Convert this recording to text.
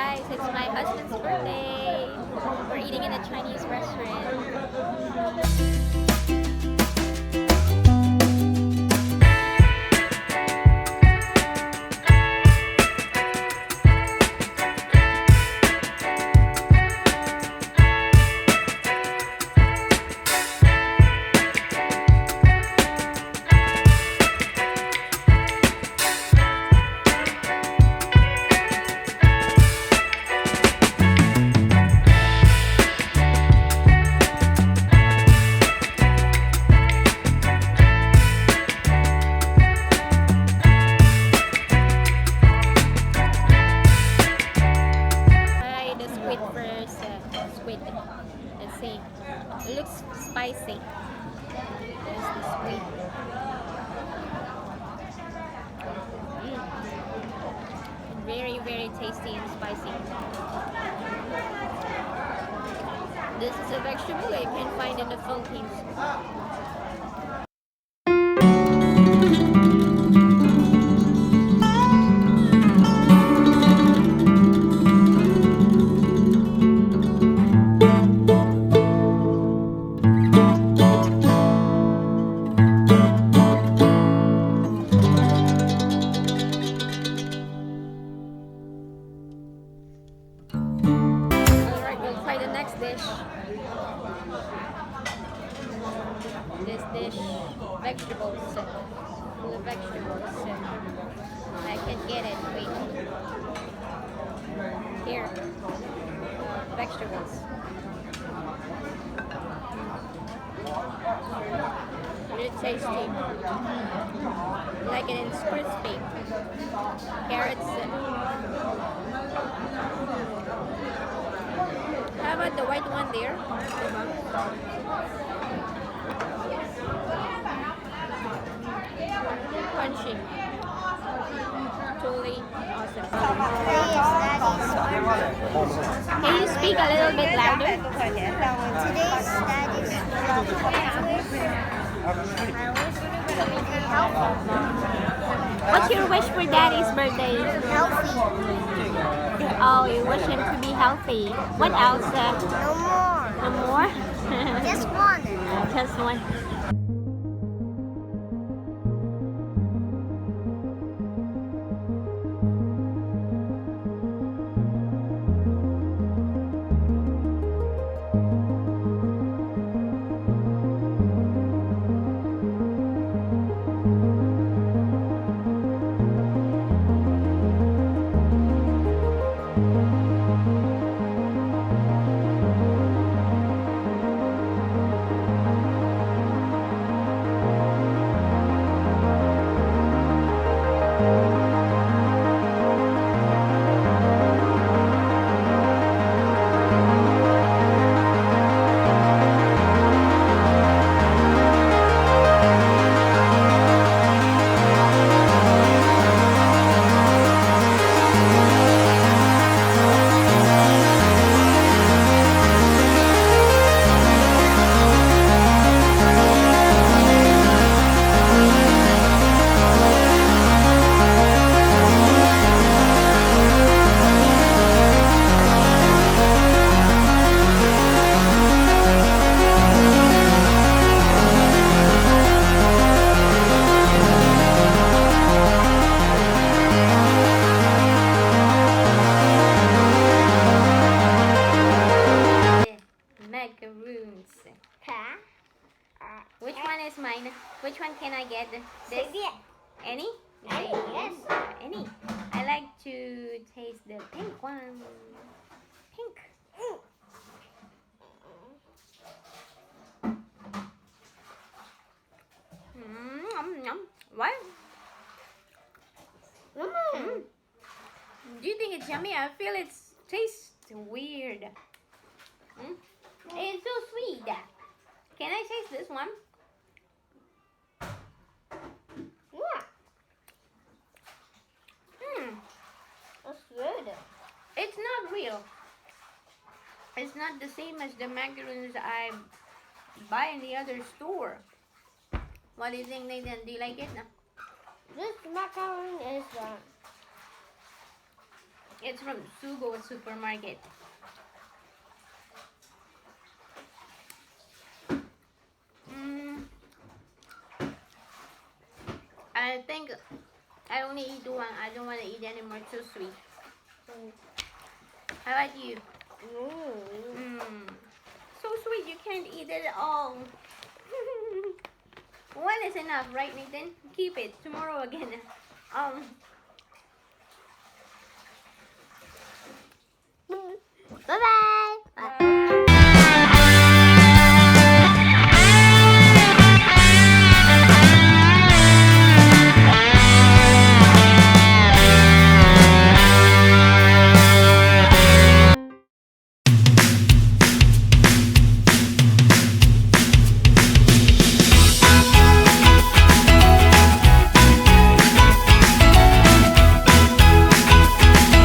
guys, it's my husband's birthday. We're eating in a Chinese restaurant. Let's see. It looks spicy. There's the squid. Very, very tasty and spicy. This is a vegetable that you can find in the Philippines. Dish. This dish, vegetables, full of vegetables. I can get it. Wait. Here, vegetables. Really tasty. Like it is crispy. Carrots. How about the white one there? Crunchy. Totally awesome. Can you speak a little bit louder? Today's daddy's What's your wish for daddy's birthday? healthy. Oh, you wish him to be healthy. What else? No more. No more? Just one. Just one. Macaroons. Which one is mine? Which one can I get? This? Any? Yes. Any. I like to taste the pink one. Pink. What? Do you think it's yummy? I feel it tastes weird. It's so sweet. Can I taste this one? Yeah. That's good. It's not real. It's not the same as the macaroons I buy in the other store. What do you think, Nathan? Do you like it? This macaron is It's from Sugo supermarket. I think I only eat one. I don't want to eat anymore. Too sweet. How about you? So sweet. You can't eat it all. One is enough, right, Nathan? Keep it. Tomorrow again.